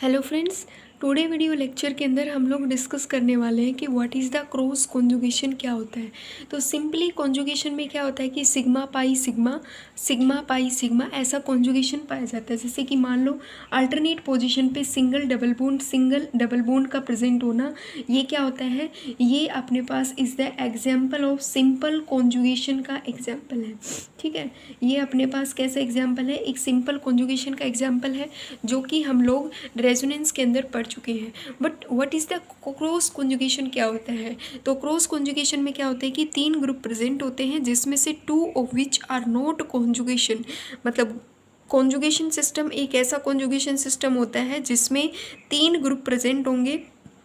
Hello friends, today video lecture के अंदर हम लोग डिस्कस करने वाले हैं कि what is the cross conjugation क्या होता है। तो सिंपली कॉन्जुगेशन में क्या होता है कि sigma pi sigma, sigma pi sigma ऐसा कॉन्जुगेशन पाया जाता है। जैसे कि मान लो अल्टरनेट पोजीशन पे सिंगल डबल बॉन्ड का प्रेजेंट होना, ये क्या होता है, ये अपने पास is the example of simple conjugation का एग्जाम्पल है। ठीक है, ये अपने पास कैसा एग्जाम्पल है, एक सिंपल कॉन्जुगेशन का एग्जाम्पल है जो कि हम लोग रेजोनेंस के अंदर पढ़ चुके हैं। But what is the cross conjugation क्या होता है। तो क्रॉस कॉन्जुगेशन में क्या होता है कि तीन ग्रुप प्रेजेंट होते हैं जिसमें से two of which are not conjugation. मतलब कॉन्जुगेशन सिस्टम एक ऐसा कॉन्जुगेशन सिस्टम होता है जिसमें तीन ग्रुप प्रेजेंट होंगे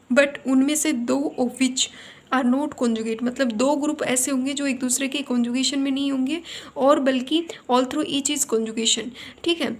बट उनमें से दो of which are not conjugate. मतलब दो ग्रुप ऐसे होंगे जो एक दूसरे के कॉन्जुगेशन में नहीं होंगे और बल्कि all through each is conjugation. ठीक है,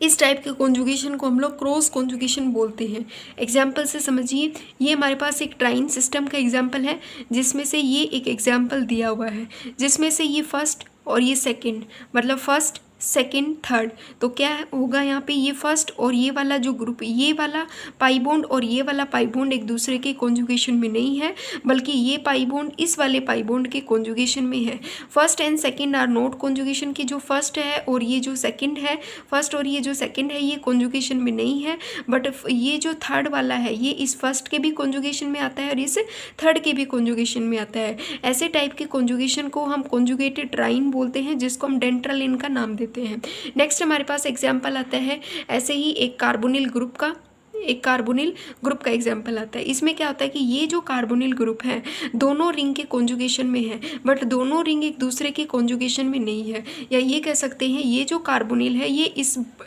इस टाइप के कॉन्जुगेशन को हम लोग क्रॉस कॉन्जुगेशन बोलते हैं। एग्जाम्पल से समझिए, ये हमारे पास एक ट्राइन सिस्टम का एग्जाम्पल है जिसमें से ये एक एग्जाम्पल दिया हुआ है जिसमें से ये फर्स्ट और ये सेकंड, मतलब फर्स्ट सेकंड थर्ड। तो क्या होगा यहाँ पे, ये फर्स्ट और ये वाला जो ग्रुप, ये वाला पाई बॉन्ड और ये वाला पाई बॉन्ड एक दूसरे के कॉन्जुगेशन में नहीं है बल्कि ये पाई बॉन्ड इस वाले पाई बॉन्ड के कॉन्जुगेशन में है। First and second are not conjugation की, जो फर्स्ट है और ये जो सेकंड है, फर्स्ट और ये जो सेकंड है ये कॉन्जुगेशन में नहीं है। बट ये जो थर्ड वाला है ये इस फर्स्ट के भी कॉन्जुगेशन में आता है और इस थर्ड के भी कॉन्जुगेशन में आता है। ऐसे टाइप के कॉन्जुगेशन को हम कॉन्जुगेटेड ट्राइन बोलते हैं जिसको हम डेंट्रल इनका नाम देते हैं। नेक्स्ट हमारे पास एग्जाम्पल आता है ऐसे ही एक कार्बोनिल ग्रुप का, एक कार्बोनिल ग्रुप का एग्जाम्पल आता है। इसमें क्या होता है कि ये जो कार्बोनिल ग्रुप है दोनों रिंग के कॉन्जुगेशन में है बट दोनों रिंग एक दूसरे के कॉन्जुगेशन में नहीं है। या ये कह सकते हैं ये जो कार्बोनिल है ये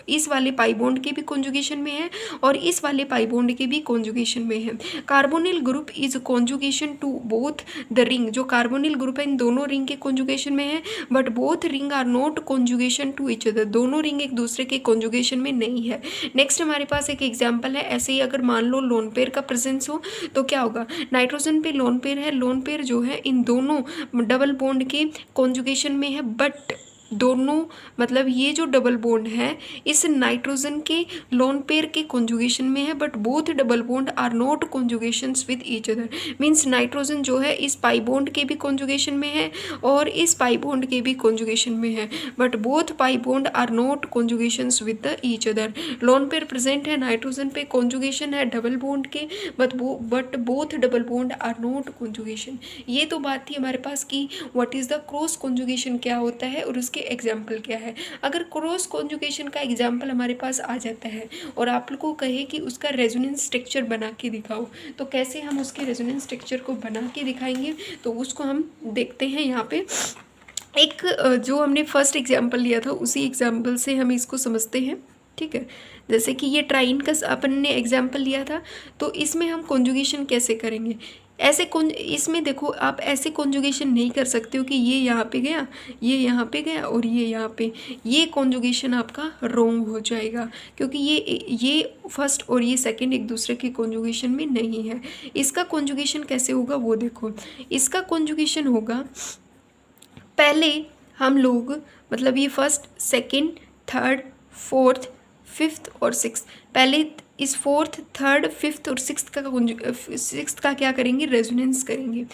इस वाले पाई बॉन्ड के भी कॉन्जुगेशन में है और इस वाले पाई बॉन्ड के भी कॉन्जुगेशन में है। Carbonyl group is conjugation to both the ring. जो कार्बोनिल ग्रुप है इन दोनों रिंग के कॉन्जुगेशन में है but both ring are not conjugation to each other. दोनों रिंग एक दूसरे के कॉन्जुगेशन में नहीं है। नेक्स्ट हमारे पास एक एग्जाम्पल है ऐसे ही, अगर मान लो लोन पेयर का प्रेजेंस हो तो क्या होगा, नाइट्रोजन पे लोन पेयर है, लोन पेयर जो है इन दोनों डबल बॉन्ड के कॉन्जुगेशन में है बट दोनों, मतलब ये जो डबल बॉन्ड है इस नाइट्रोजन के लोन पेयर के कॉन्जुगेशन में है but both double bond are not conjugations with each other. Means nitrogen जो है इस पाई बॉन्ड के भी कॉन्जुगेशन में है और इस पाई बॉन्ड के भी कॉन्जुगेशन में है but both pi bond are not conjugations with the each other. Lone pair present है, नाइट्रोजन पे कॉन्जुगेशन है डबल बॉन्ड के but both double bond are not conjugation. ये तो बात थी हमारे पास कि what is the cross conjugation क्या होता है और उसके एग्जाम्पल क्या है। अगर क्रॉस कॉन्जुगेशन का एग्जाम्पल हमारे पास आ जाता है और आप लोग को कहे कि उसका रेजोनेंस स्ट्रक्चर बना के दिखाओ, तो कैसे हम उसके रेजोनेंस स्ट्रक्चर को बना के दिखाएंगे, तो उसको हम देखते हैं यहाँ पे। एक जो हमने फर्स्ट एग्जाम्पल लिया था उसी एग्जाम्पल से हम इसको समझते हैं। ठीक है, जैसे कि ये ट्राइन का अपन ने एग्जाम्पल लिया था तो इसमें हम कॉन्जुगेशन कैसे करेंगे। ऐसे इसमें देखो आप ऐसे कॉन्जुगेशन नहीं कर सकते हो कि ये यहाँ पे गया, ये यहाँ पे गया और ये यहाँ पे, ये कॉन्जुगेशन आपका रॉन्ग हो जाएगा क्योंकि ये फर्स्ट और ये सेकंड एक दूसरे के कॉन्जुगेशन में नहीं है। इसका कॉन्जुगेशन कैसे होगा वो देखो, इसका कॉन्जुगेशन होगा पहले हम लोग, मतलब ये first second third fourth fifth और सिक्स्थ, पहले इस फोर्थ थर्ड फिफ्थ और सिक्स्थ का क्या करेंगे, रेजोनेंस करेंगे।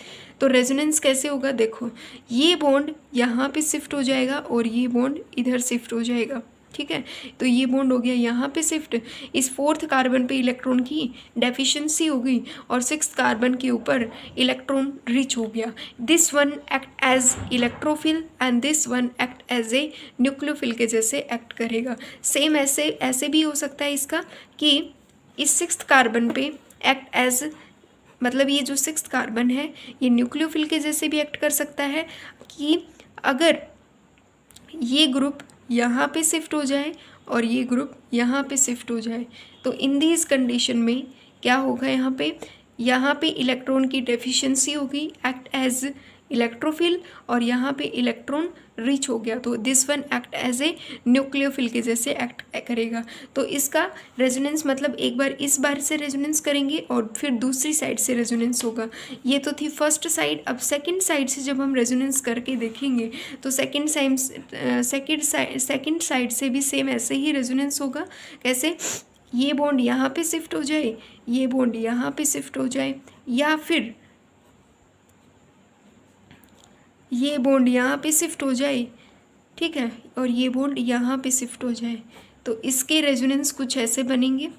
तो रेजोनेंस कैसे होगा, देखो ये बॉन्ड यहाँ पे शिफ्ट हो जाएगा और ये बॉन्ड इधर शिफ्ट हो जाएगा। ठीक है, तो ये बॉन्ड हो गया यहाँ पे शिफ्ट, इस फोर्थ कार्बन पे इलेक्ट्रॉन की डेफिशिएंसी हो गई और सिक्स्थ कार्बन के ऊपर इलेक्ट्रॉन रिच हो गया। This one act as electrophile and this one act as a nucleophile के जैसे एक्ट करेगा। सेम ऐसे भी हो सकता है इसका कि इस सिक्स्थ कार्बन पे एक्ट एज, मतलब ये जो सिक्स्थ कार्बन है ये न्यूक्लियोफिल के जैसे भी एक्ट कर सकता है कि अगर ये ग्रुप यहाँ पे शिफ्ट हो जाए और ये ग्रुप यहाँ पे शिफ्ट हो जाए तो इन दिस कंडीशन में क्या होगा, यहाँ पे इलेक्ट्रॉन की डेफिशिएंसी होगी, एक्ट एज इलेक्ट्रोफिल, और यहाँ पे इलेक्ट्रॉन रिच हो गया तो this one act as a nucleophile के जैसे एक्ट करेगा। तो इसका रेजोनेंस, मतलब एक बार इस बार से रेजोनेंस करेंगे और फिर दूसरी साइड से रेजोनेंस होगा। ये तो थी फर्स्ट साइड। अब सेकंड साइड से जब हम रेजोनेंस करके देखेंगे तो सेकंड साइड से भी सेम ऐसे ही रेजोनेंस होगा। कैसे, ये बॉन्ड यहाँ पे शिफ्ट हो जाए, ये बॉन्ड यहाँ पे शिफ्ट हो जाए, या फिर ये बॉन्ड यहाँ पे शिफ्ट हो जाए, ठीक है, और ये बॉन्ड यहाँ पे शिफ्ट हो जाए, तो इसके रेजोनेंस कुछ ऐसे बनेंगे।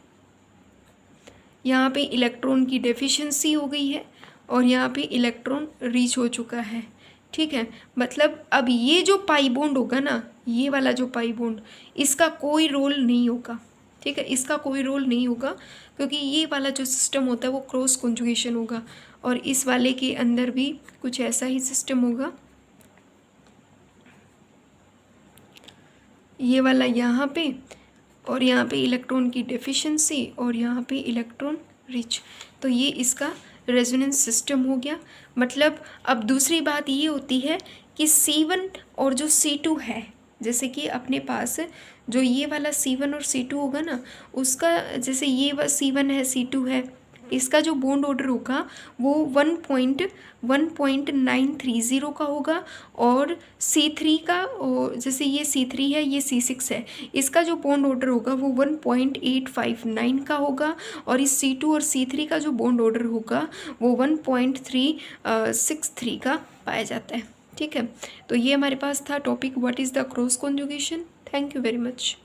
यहाँ पे इलेक्ट्रॉन की डेफिशिएंसी हो गई है और यहाँ पे इलेक्ट्रॉन रीच हो चुका है, ठीक है। मतलब अब ये जो पाई बॉन्ड होगा ना, ये वाला जो पाई बॉन्ड, इसका कोई रोल नहीं होगा, ठीक है, इसका कोई रोल नहीं होगा, क्योंकि ये वाला जो सिस्टम होता है वो क्रॉस कॉन्जुगेशन होगा, और इस वाले के अंदर भी कुछ ऐसा ही सिस्टम होगा। ये वाला यहाँ पे, और यहाँ पे इलेक्ट्रॉन की डेफिशिएंसी, और यहाँ पे इलेक्ट्रॉन रिच, तो ये इसका रेजोनेंस सिस्टम हो गया। मतलब अब दूसरी बात ये होती है कि C1 और जो C2 है, जैसे कि अपने पास जो ये वाला C1 और C2 होगा ना, उसका जैसे ये C1 है, C2 है, इसका जो बॉन्ड ऑर्डर होगा वो 1.930 का होगा, और C3 का, जैसे ये C3 है, ये C6 है, इसका जो बॉन्ड ऑर्डर होगा वो 1.859 का होगा, और इस C2 और C3 का जो बॉन्ड ऑर्डर होगा वो 1.363 का पाया जाता है, ठीक है। तो ये हमारे पास था topic what is the cross conjugation. Thank you very much.